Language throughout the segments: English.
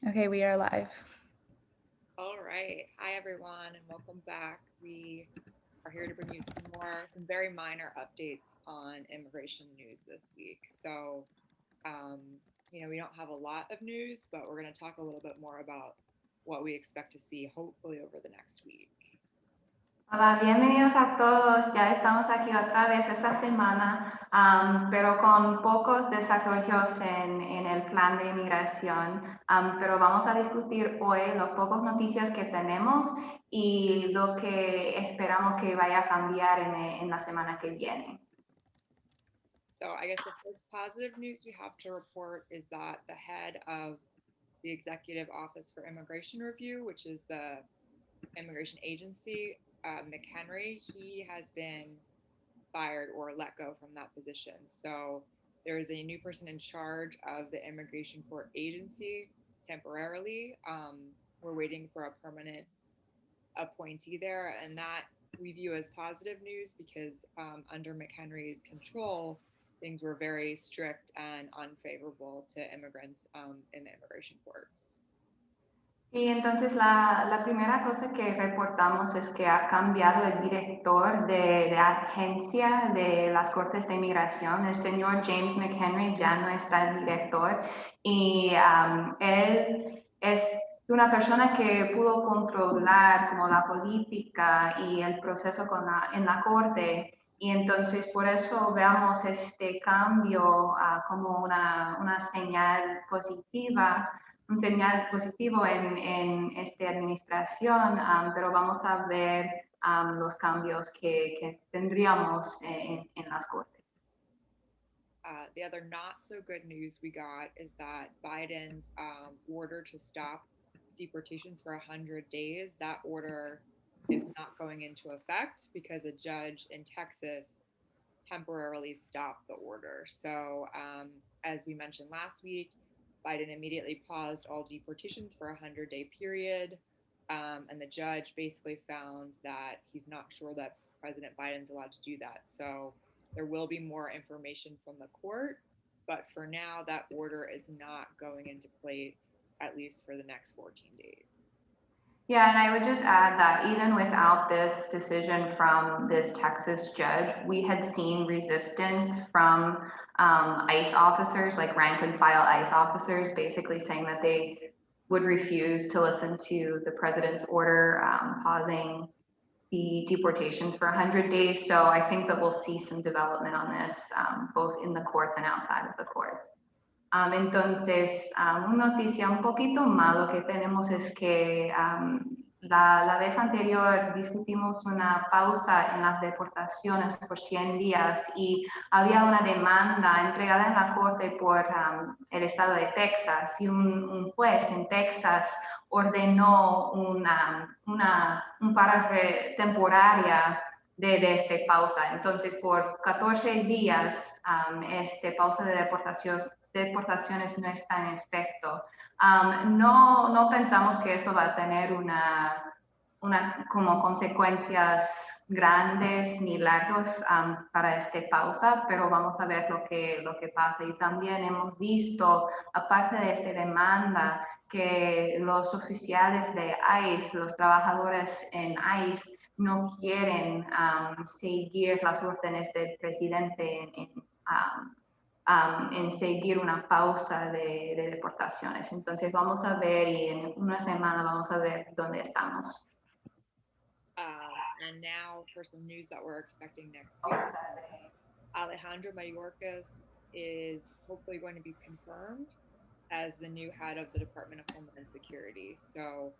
Okay, we are live. All right. Hi, everyone, and welcome back. We are here to bring you some very minor updates on immigration news this week. Um, we don't have a lot of news, but we're going to talk a little bit more about what we expect to see, hopefully, over the next week. Hola, bienvenidos a todos. Ya estamos aquí otra vez esta semana, pero con pocos desarrollos en el plan de inmigración. Pero vamos a discutir hoy las pocas noticias que tenemos y lo que esperamos que vaya a cambiar en la semana que viene. So, I guess the first positive news we have to report is that the head of the Executive Office for Immigration Review, which is the immigration agency, McHenry, he has been fired or let go from that position. So there is a new person in charge of the Immigration Court Agency temporarily. We're waiting for a permanent appointee there, and that we view as positive news because under McHenry's control, things were very strict and unfavorable to immigrants in the immigration courts. Sí, entonces la primera cosa que reportamos es que ha cambiado el director de agencia de las Cortes de Inmigración. El señor James McHenry ya no está el director y él es una persona que pudo controlar como la política y el proceso en la Corte. Y entonces por eso veamos este cambio como una señal positiva, un señal positivo en esta administración, pero vamos a ver los cambios que tendríamos en las cortes. The other not so good news we got is that Biden's order to stop deportations for 100 days, that order is not going into effect because a judge in Texas temporarily stopped the order. So, as we mentioned last week, Biden immediately paused all deportations for a 100-day period. And the judge basically found that he's not sure that President Biden's allowed to do that. So there will be more information from the court. But for now, that order is not going into place, at least for the next 14 days. Yeah, and I would just add that even without this decision from this Texas judge, we had seen resistance from ICE officers, like rank and file ICE officers, basically saying that they would refuse to listen to the president's order pausing the deportations for 100 days. So I think that we'll see some development on this, both in the courts and outside of the courts. Entonces, una noticia un poquito malo que tenemos es que la vez anterior discutimos una pausa en las deportaciones por 100 días y había una demanda entregada en la corte por el estado de Texas y un juez en Texas ordenó un paro temporaria de esta pausa. Entonces, por 14 días, este pausa de deportaciones no está en efecto. No pensamos que esto va a tener una como consecuencias grandes ni largos para esta pausa, pero vamos a ver lo que pasa. Y también hemos visto, aparte de esta demanda, que los oficiales de ICE, los trabajadores en ICE, no quieren seguir las órdenes del presidente en seguir una pausa de deportaciones. Entonces vamos a ver y en una semana vamos a ver dónde estamos. And now for some news that we're expecting next week. Alejandro Mayorkas is hopefully going to be confirmed as the new head of the Department of Homeland Security. So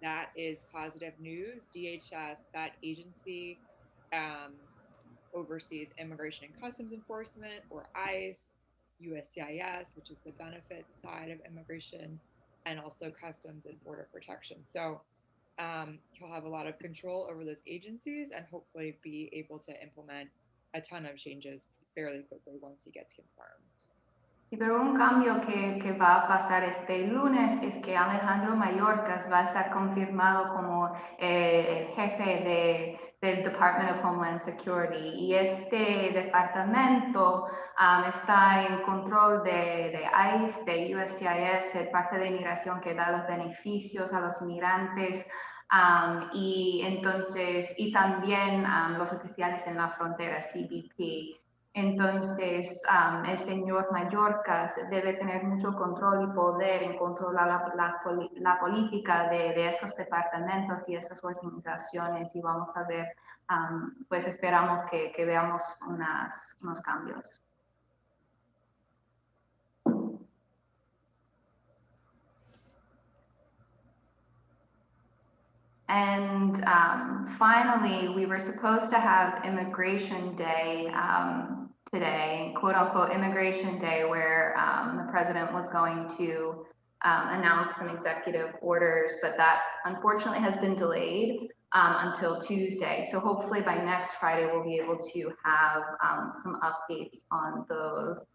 that is positive news. DHS, that agency, oversees Immigration and Customs Enforcement, or ICE, USCIS, which is the benefits side of immigration, and also Customs and Border Protection. So he'll have a lot of control over those agencies and hopefully be able to implement a ton of changes fairly quickly once he gets confirmed. Sí, pero un cambio que va a pasar este lunes es que Alejandro Mayorkas va a estar confirmado como jefe del Department of Homeland Security. Y este departamento está en control de ICE, de USCIS, el parte de inmigración que da los beneficios a los inmigrantes. Y entonces, y también los oficiales en la frontera, CBP. Entonces, el señor Mallorca debe tener mucho control y poder en controlar la política de estos departamentos y esas organizaciones, y vamos a ver, pues esperamos que veamos unos cambios. And finally, we were supposed to have Immigration Day today, quote unquote Immigration Day, where the president was going to announce some executive orders, but that unfortunately has been delayed until Tuesday. So hopefully by next Friday, we'll be able to have some updates on those.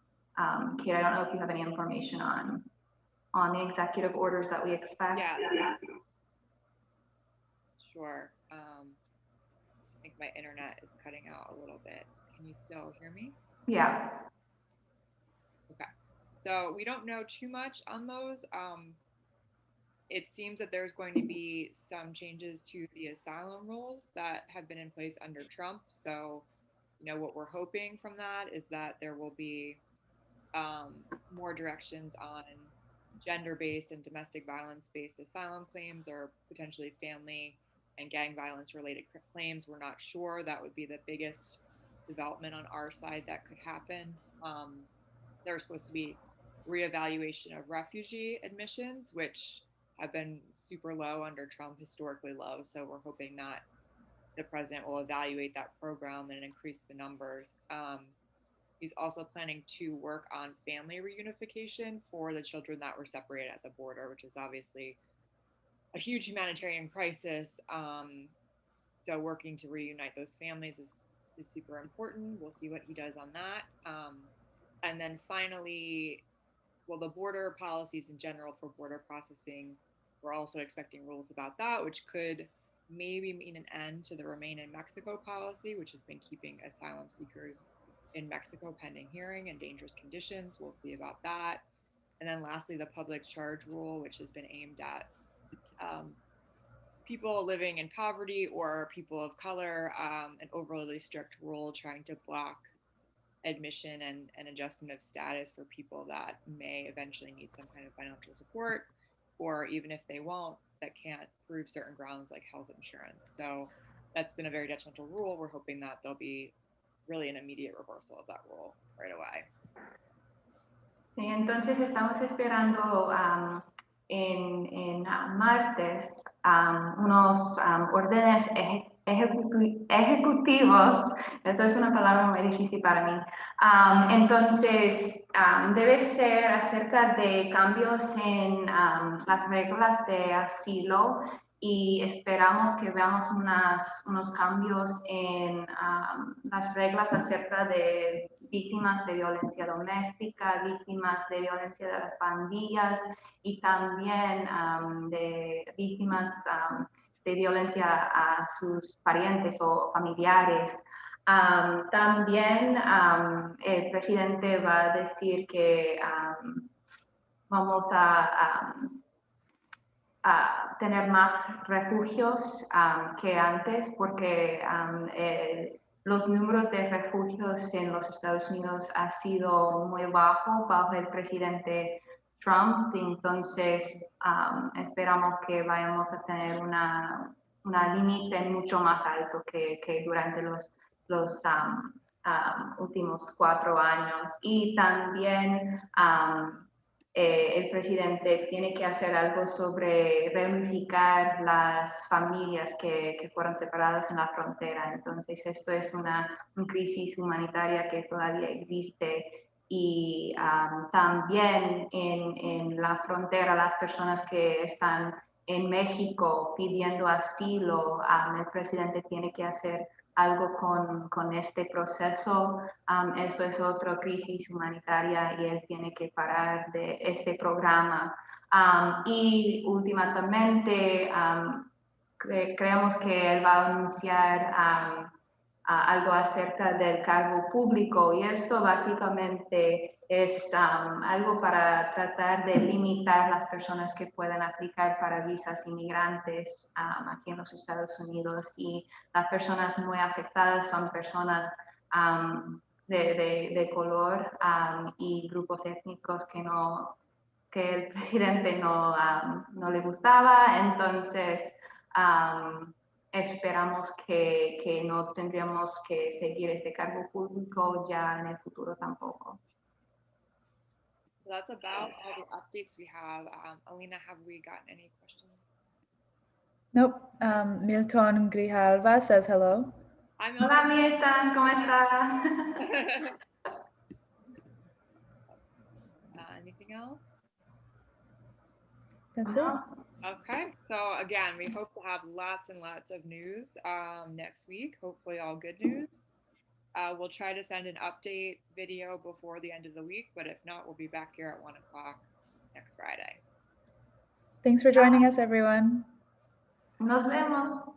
Kate, I don't know if you have any information on the executive orders that we expect. Yes. Sure. I think my internet is cutting out a little bit. Can you still hear me? Yeah. Okay. So we don't know too much on those. It seems that there's going to be some changes to the asylum rules that have been in place under Trump. So, you know, what we're hoping from that is that there will be more directions on gender-based and domestic violence-based asylum claims, or potentially family and gang violence related claims. We're not sure. That would be the biggest development on our side that could happen. There's supposed to be reevaluation of refugee admissions, which have been super low under Trump, historically low. So we're hoping that the president will evaluate that program and increase the numbers. He's also planning to work on family reunification for the children that were separated at the border, which is obviously a huge humanitarian crisis. So working to reunite those families is super important. We'll see what he does on that. And then finally, well, the border policies in general for border processing, we're also expecting rules about that, which could maybe mean an end to the Remain in Mexico policy, which has been keeping asylum seekers in Mexico pending hearing and dangerous conditions. We'll see about that. And then lastly, the public charge rule, which has been aimed at people living in poverty or people of color, an overly strict rule trying to block admission and adjustment of status for people that may eventually need some kind of financial support, or even if they won't, that can't prove certain grounds like health insurance. So that's been a very detrimental rule. We're hoping that there'll be really an immediate reversal of that rule right away. Sí, entonces estamos esperando en martes unos órdenes ejecutivos. Esto es una palabra muy difícil para mí. Entonces, debe ser acerca de cambios en las reglas de asilo, y esperamos que veamos unos cambios en las reglas acerca de víctimas de violencia doméstica, víctimas de violencia de las pandillas, y también de víctimas de violencia a sus parientes o familiares. También el presidente va a decir que vamos a tener más refugios que antes, porque los números de refugios en los Estados Unidos ha sido muy bajo el presidente Trump. Entonces esperamos que vayamos a tener una límite mucho más alto que durante los últimos 4 años. Y también el presidente tiene que hacer algo sobre reunificar las familias que fueron separadas en la frontera. Entonces, esto es una crisis humanitaria que todavía existe. Y también en la frontera, las personas que están en México pidiendo asilo, el presidente tiene que hacer algo con este proceso. Eso es otra crisis humanitaria y él tiene que parar de este programa. Y últimamente, creemos que él va a anunciar algo acerca del cargo público, y esto básicamente es algo para tratar de limitar las personas que pueden aplicar para visas inmigrantes aquí en los Estados Unidos, y las personas muy afectadas son personas de color y grupos étnicos que el presidente no le gustaba. Entonces esperamos que no tendríamos que seguir este cargo público ya en el futuro tampoco. So that's about all the updates we have. Alina, have we gotten any questions? Nope. Milton Grijalva says hello. Hi, Milton. Hola Milton, ¿cómo está? Anything else? That's it. Okay, so again, we hope to have lots and lots of news next week, hopefully all good news. We'll try to send an update video before the end of the week, but if not, we'll be back here at 1 o'clock next Friday. Thanks for joining us, everyone. Nos vemos.